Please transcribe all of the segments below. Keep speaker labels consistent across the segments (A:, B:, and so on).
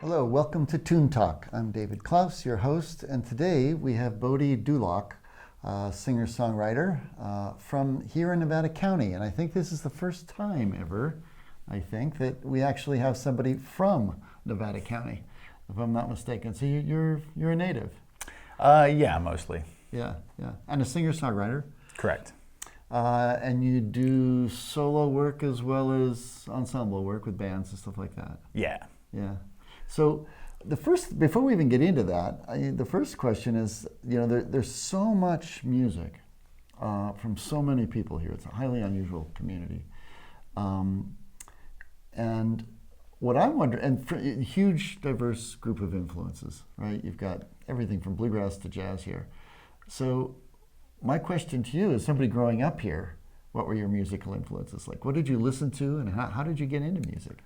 A: Hello, welcome to Toon Talk. I'm David Klaus, your host, and today we have Bodie Dulac, singer-songwriter from here in Nevada County. And I think this is the first time ever, I think, that we actually have somebody from Nevada County, if I'm not mistaken. So you're a native.
B: Yeah, mostly.
A: Yeah. And a singer-songwriter.
B: Correct.
A: And you do solo work as well as ensemble work with bands and stuff like that.
B: Yeah.
A: So before we even get into that, the first question is, there's so much music from so many people here. It's a highly unusual community. And what I'm wondering, and huge diverse group of influences, right? You've got everything from bluegrass to jazz here. So my question to you is, somebody growing up here, what were your musical influences? Like, what did you listen to, and how did you get into music?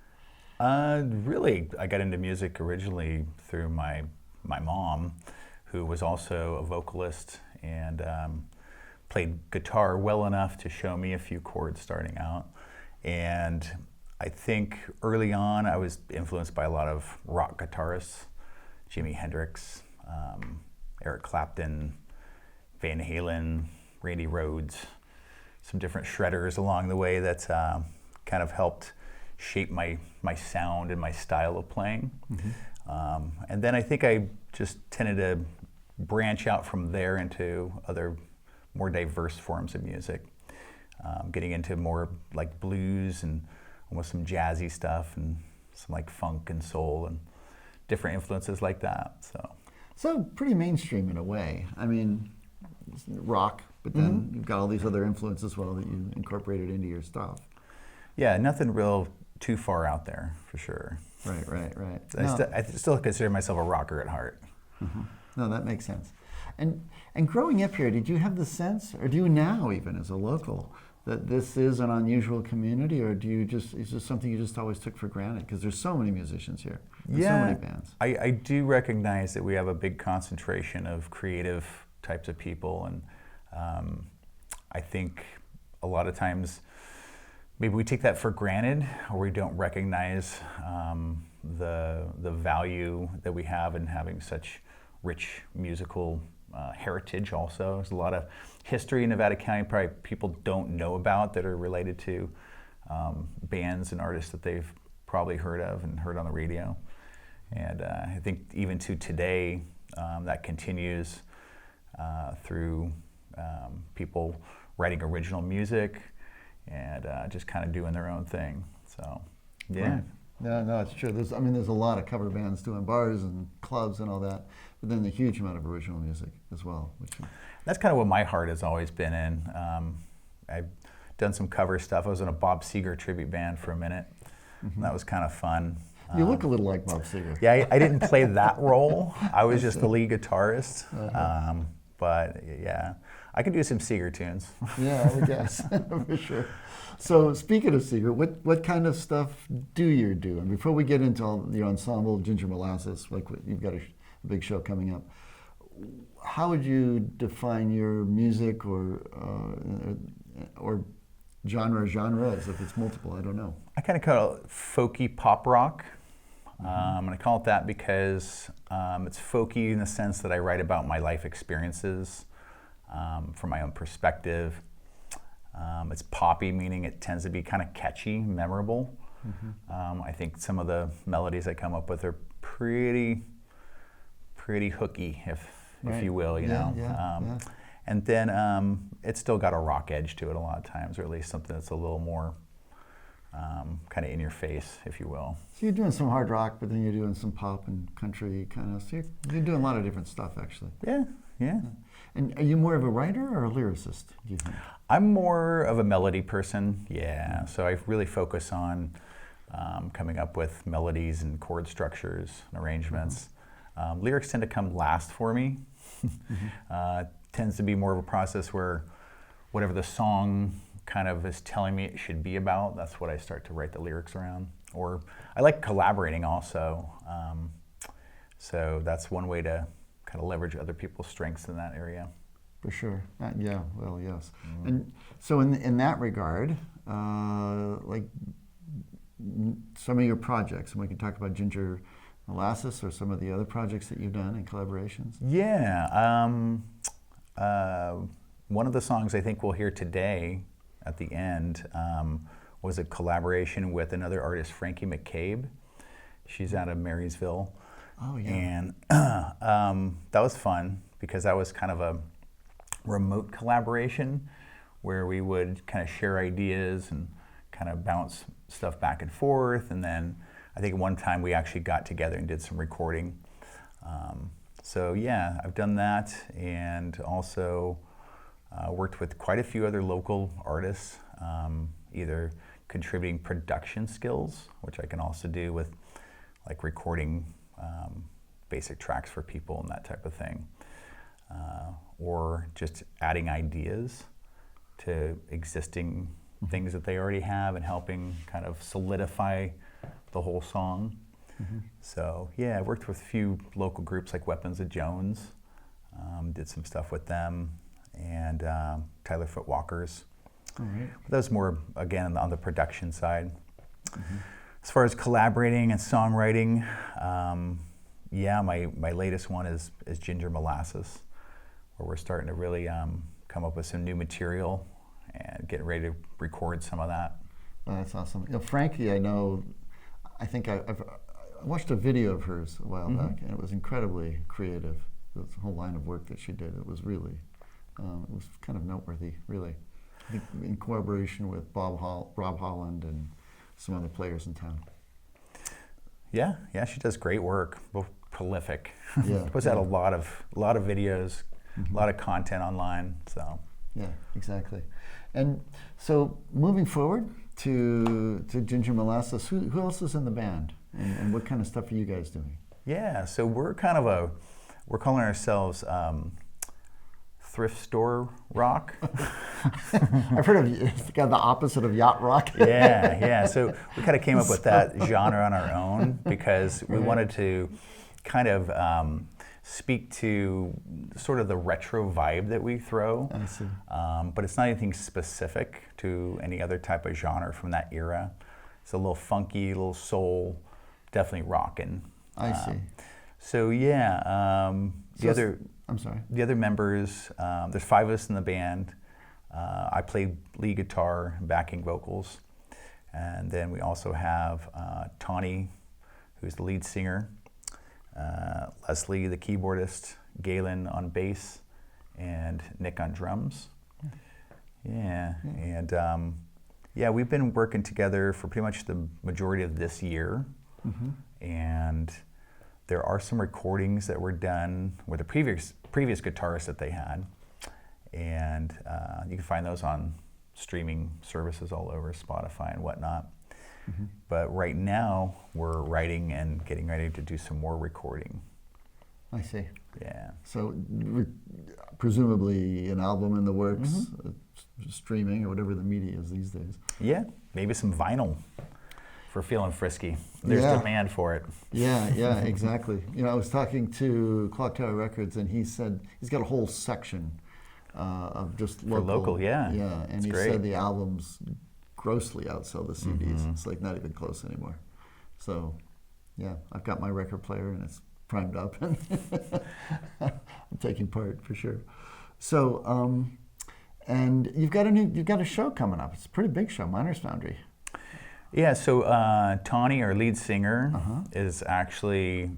B: Really, I got into music originally through my mom, who was also a vocalist and played guitar well enough to show me a few chords starting out. And I think early on I was influenced by a lot of rock guitarists, Jimi Hendrix, Eric Clapton, Van Halen, Randy Rhoads, some different shredders along the way that kind of helped shape my sound and my style of playing. Mm-hmm. And then I think I just tended to branch out from there into other more diverse forms of music, getting into more like blues and almost some jazzy stuff and some like funk and soul and different influences like that.
A: So pretty mainstream in a way. I mean, rock, but then mm-hmm. you've got all these other influences as well that you incorporated into your stuff.
B: Yeah, nothing real too far out there, for sure.
A: Right.
B: I still consider myself a rocker at heart.
A: Mm-hmm. No, that makes sense. And growing up here, did you have the sense, or do you now even as a local, that this is an unusual community, or is this something you just always took for granted? Because there's so many musicians here, there's so many bands.
B: I do recognize that we have a big concentration of creative types of people, and I think a lot of times maybe we take that for granted, or we don't recognize the value that we have in having such rich musical heritage also. There's a lot of history in Nevada County probably people don't know about that are related to bands and artists that they've probably heard of and heard on the radio. And I think even to today, that continues through people writing original music and just kind of doing their own thing. So, yeah.
A: Right. No, it's true. There's a lot of cover bands doing bars and clubs and all that, but then a huge amount of original music as well.
B: That's kind of what my heart has always been in. I've done some cover stuff. I was in a Bob Seger tribute band for a minute. Mm-hmm. And that was kind of fun.
A: You look a little like Bob Seger.
B: Yeah, I didn't play that role. I was just the lead guitarist. Uh-huh. But yeah, I can do some Seeger tunes.
A: Yeah, I would guess, for sure. So speaking of Seeger, what kind of stuff do you do? And before we get into all the ensemble, Ginger Molasses, like you've got a big show coming up, how would you define your music or genre as if it's multiple? I don't know.
B: I kind of call it folky pop rock. And I call it that because it's folky in the sense that I write about my life experiences from my own perspective. It's poppy, meaning it tends to be kind of catchy, memorable. Mm-hmm. I think some of the melodies I come up with are pretty hooky, if you will, you know.
A: Yeah.
B: And then it's still got a rock edge to it a lot of times, or at least something that's a little more kind of in your face, if you will.
A: So you're doing some hard rock, but then you're doing some pop and country kind of. So you're doing a lot of different stuff, actually.
B: Yeah.
A: And are you more of a writer or a lyricist, do you think?
B: I'm more of a melody person, yeah. So I really focus on coming up with melodies and chord structures and arrangements. Mm-hmm. Lyrics tend to come last for me. Mm-hmm. Tends to be more of a process where whatever the song kind of is telling me it should be about, that's what I start to write the lyrics around. Or I like collaborating also. So that's one way to kind of leverage other people's strengths in that area.
A: For sure. Yes. Mm-hmm. And so in that regard, like some of your projects, and we can talk about Ginger Molasses or some of the other projects that you've done and collaborations?
B: Yeah. One of the songs I think we'll hear today at the end was a collaboration with another artist, Frankie McCabe. She's out of Marysville.
A: Oh, yeah.
B: And that was fun because that was kind of a remote collaboration where we would kind of share ideas and kind of bounce stuff back and forth. And then I think one time we actually got together and did some recording. So yeah, I've done that, and also worked with quite a few other local artists, either contributing production skills, which I can also do with like recording basic tracks for people and that type of thing, or just adding ideas to existing things that they already have and helping kind of solidify the whole song. So yeah, I worked with a few local groups like Weapons of Jones, did some stuff with them, and Tyler Footwalkers.
A: All right.
B: But that was more, again, on the production side. As far as collaborating and songwriting, yeah, my latest one is Ginger Molasses, where we're starting to really come up with some new material and getting ready to record some of that.
A: Oh, that's awesome. You know, Frankie, I think I've watched a video of hers a while back, and it was incredibly creative. The whole line of work that she did, it was really, it was kind of noteworthy, really. I think in collaboration with Rob Holland and some other players in town.
B: Yeah, she does great work. Both prolific.
A: Yeah,
B: Puts out a lot of videos, a lot of content online. So
A: yeah, exactly. And so moving forward to Ginger Molasses, who else is in the band, and what kind of stuff are you guys doing?
B: yeah, so we're kind of we're calling ourselves thrift store rock.
A: I've heard of it's kind of the opposite of yacht rock.
B: Yeah. So we kind of came up with that genre on our own because we wanted to kind of speak to sort of the retro vibe that we throw.
A: I see.
B: But it's not anything specific to any other type of genre from that era. It's a little funky, a little soul, definitely rockin'.
A: I see.
B: So yeah,
A: I'm sorry.
B: the other members, there's 5 of us in the band. I play lead guitar, backing vocals, and then we also have Tawny, who's the lead singer, Leslie, the keyboardist, Galen on bass, and Nick on drums. Yeah, and we've been working together for pretty much the majority of this year, and there are some recordings that were done with the previous guitarist that they had, and you can find those on streaming services all over, Spotify and whatnot. But right now, we're writing and getting ready to do some more recording.
A: I see.
B: Yeah.
A: So presumably an album in the works, streaming or whatever the media is these days.
B: Yeah, maybe some vinyl for feeling frisky. There's demand for it.
A: Yeah, exactly. You know, I was talking to Clock Tower Records, and he said he's got a whole section of just local.
B: For local, yeah.
A: Yeah, and
B: It's
A: he
B: great.
A: said the albums grossly outsell the CDs. It's like not even close anymore. So, yeah, I've got my record player, and it's primed up, and I'm taking part for sure. So, and you've got a show coming up. It's a pretty big show, Miners Foundry.
B: Yeah, so Tawny, our lead singer, is actually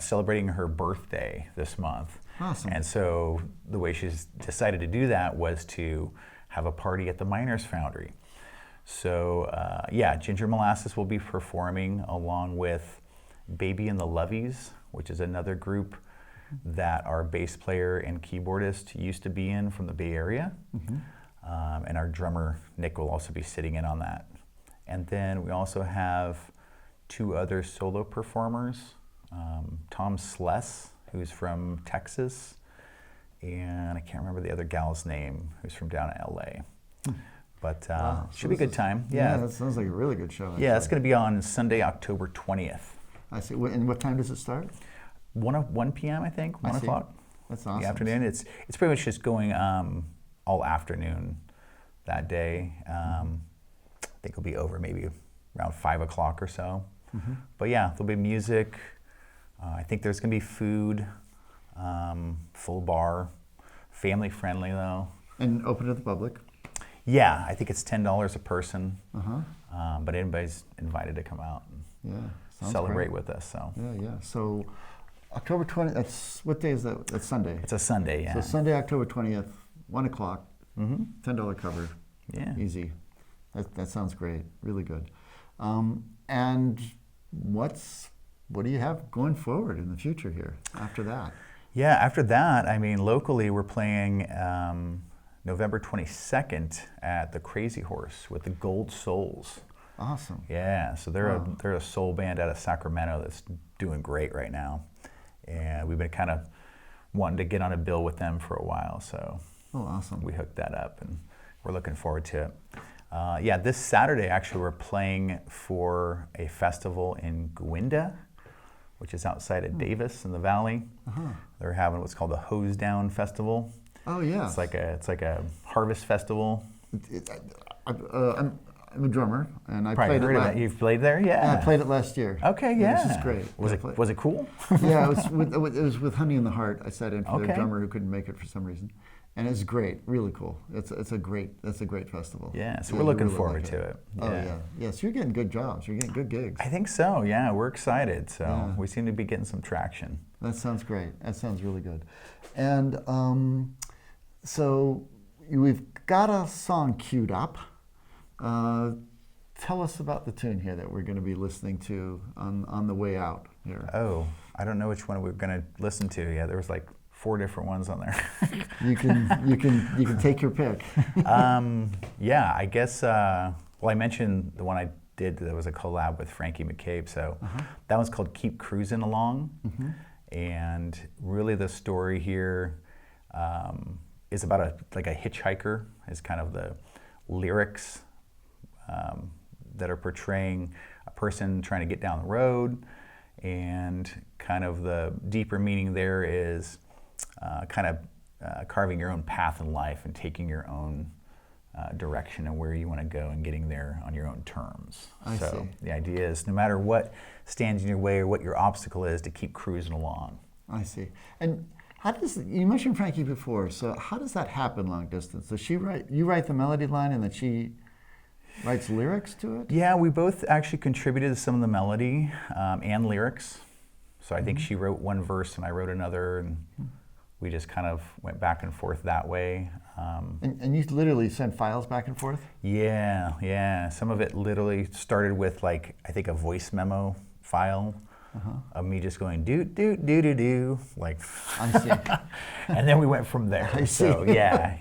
B: celebrating her birthday this month.
A: Awesome.
B: And so the way she's decided to do that was to have a party at the Miners Foundry. So Ginger Molasses will be performing along with Baby and the Loveys, which is another group that our bass player and keyboardist used to be in from the Bay Area. And our drummer, Nick, will also be sitting in on that. And then we also have 2 other solo performers, Tom Sless, who's from Texas, and I can't remember the other gal's name, who's from down in LA. But
A: Wow.
B: should be a good time.
A: Yeah, that sounds like a really good show.
B: Yeah, it's going to be on Sunday, October 20th.
A: I see. And what time does it start?
B: 1 p.m., I think, 1 o'clock.
A: That's
B: In
A: awesome.
B: the afternoon. It's pretty much just going all afternoon that day. I think it'll be over maybe around 5 o'clock or so. But yeah, there'll be music, I think there's going to be food, full bar, family friendly though.
A: And open to the public.
B: Yeah, I think it's $10 a person,
A: Uh-huh.
B: but anybody's invited to come out and
A: Yeah. Sounds
B: celebrate
A: great.
B: with us. So
A: Yeah, yeah. So October 20th, what day is that? That's Sunday.
B: it's a Sunday, yeah.
A: So Sunday, October 20th, 1 o'clock,
B: Mm-hmm.
A: $10 cover.
B: Yeah.
A: Easy. That sounds great. Really good. And what do you have going forward in the future here after that?
B: Yeah, after that, I mean, locally we're playing November 22nd at the Crazy Horse with the Gold Souls.
A: Awesome.
B: Yeah, so they're a soul band out of Sacramento that's doing great right now. And we've been kind of wanting to get on a bill with them for a while, so
A: Awesome.
B: we hooked that up and we're looking forward to it. Yeah, this Saturday actually we're playing for a festival in Gwyndea, which is outside of Davis in the valley.
A: Uh-huh.
B: They're having what's called the Hose Down Festival.
A: Oh, yeah.
B: It's like a harvest festival.
A: I'm a drummer, and I
B: Probably
A: played
B: heard
A: it.
B: of it. You've played there, yeah.
A: I played it last year.
B: Okay, yeah.
A: This is great.
B: Was it cool?
A: Yeah, it was with Honey in the Heart. I sat in for
B: Okay.
A: their drummer who couldn't make it for some reason, and it's great, really cool. That's a great festival.
B: Yeah, so we're looking
A: really
B: forward
A: like
B: to it.
A: Oh yeah, yeah. So you're getting good jobs. You're getting good gigs.
B: I think so. Yeah, we're excited. So
A: Yeah.
B: we seem to be getting some traction.
A: That sounds great. That sounds really good. And so we've got a song queued up. Tell us about the tune here that we're going to be listening to on the way out here.
B: Oh, I don't know which one we're going to listen to. Yeah, there was like 4 different ones on there.
A: You can take your pick.
B: Yeah, I guess. Well, I mentioned the one I did that was a collab with Frankie McCabe. So that one's called "Keep Cruising Along," and really the story here is about a hitchhiker. Is kind of the lyrics that are portraying a person trying to get down the road, and kind of the deeper meaning there is carving your own path in life and taking your own direction and where you want to go and getting there on your own terms.
A: I see.
B: The idea is no matter what stands in your way or what your obstacle is, to keep cruising along.
A: I see. And you mentioned Frankie before, so how does that happen long distance? Does you write the melody line and then she writes lyrics to it?
B: Yeah, we both actually contributed to some of the melody and lyrics. So I think she wrote one verse and I wrote another, and we just kind of went back and forth that way.
A: And you literally sent files back and forth?
B: Yeah. Some of it literally started with I think a voice memo file of me just going do do do do do
A: I see.
B: and then we went from there.
A: I see.
B: So yeah.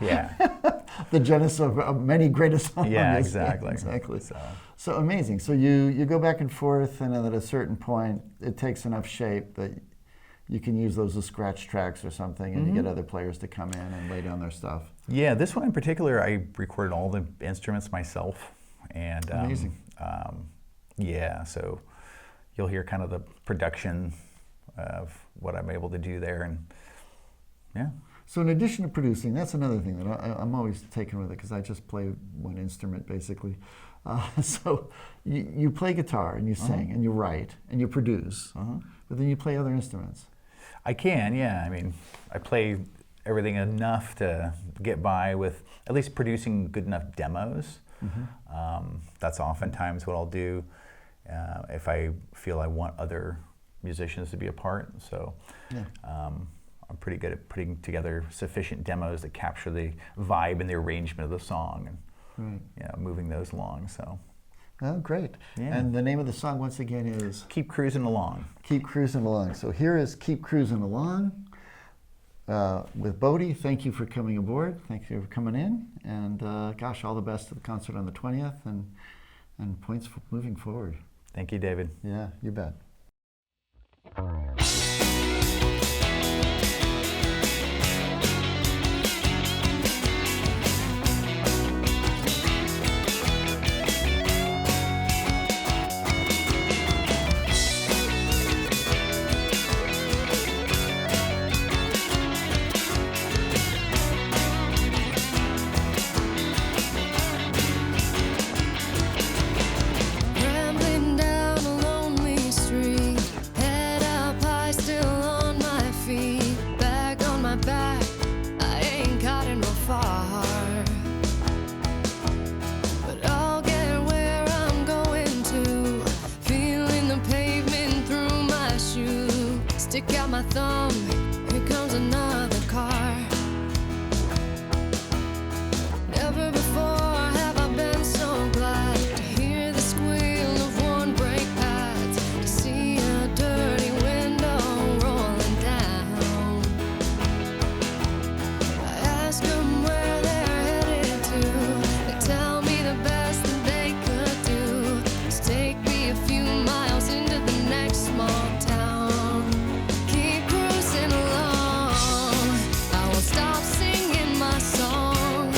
A: The genesis of many greatest songs.
B: Yeah, exactly.
A: So amazing. So you go back and forth, and then at a certain point, it takes enough shape that you can use those as scratch tracks or something, and you get other players to come in and lay down their stuff.
B: Yeah, this one in particular, I recorded all the instruments myself, and
A: amazing.
B: Yeah, so you'll hear kind of the production of what I'm able to do there, and yeah.
A: So in addition to producing, that's another thing that I'm always taken with it, because I just play one instrument basically. So you play guitar and you sing and you write and you produce, but then you play other instruments.
B: I can, yeah. I mean, I play everything enough to get by with at least producing good enough demos. That's oftentimes what I'll do if I feel I want other musicians to be a part. So I'm pretty good at putting together sufficient demos that capture the vibe and the arrangement of the song, and moving those along. So.
A: Oh, great.
B: Yeah.
A: And the name of the song, once again, is?
B: Keep Cruising Along.
A: Keep Cruising Along. So here is Keep Cruising Along with Bodie. Thank you for coming aboard. Thank you for coming in. And gosh, all the best to the concert on the 20th, and points for moving forward.
B: Thank you, David.
A: Yeah, you bet.
C: Rambling down a lonely street, head up Stick out my thumb, here comes another car. Never before have I been so glad to hear the squeal of one brake pads, to see a dirty window rolling down. I ask them where they're headed to. They tell me the best that they could do is take me a few miles into the next small town. Keep cruising along, I won't stop singing my song.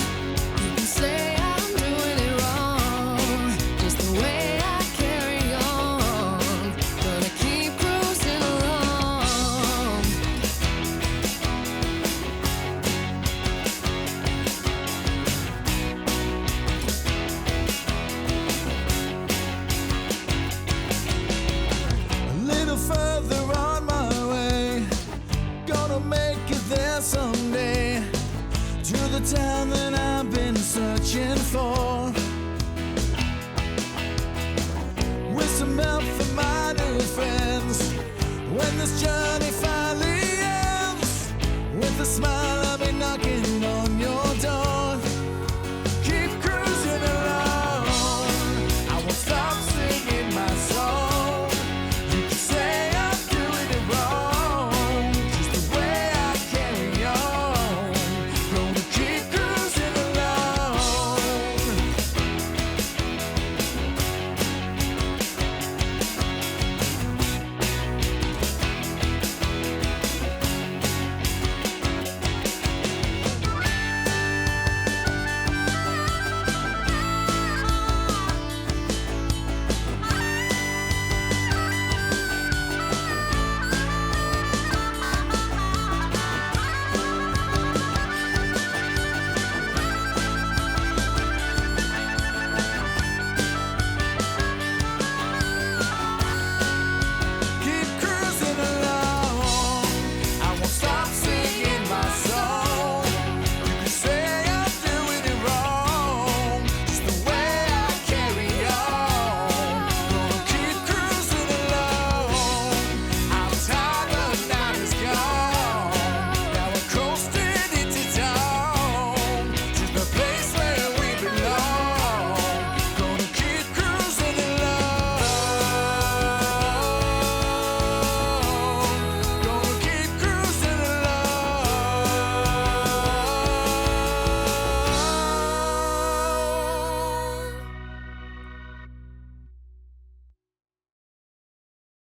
C: You can say I'm doing it wrong, just the way I carry on. Gonna keep cruising along.
D: A little further on my way, gonna make it there someday, to the town that I've been searching for. With some help from my new friends, when this journey finally ends, with a smile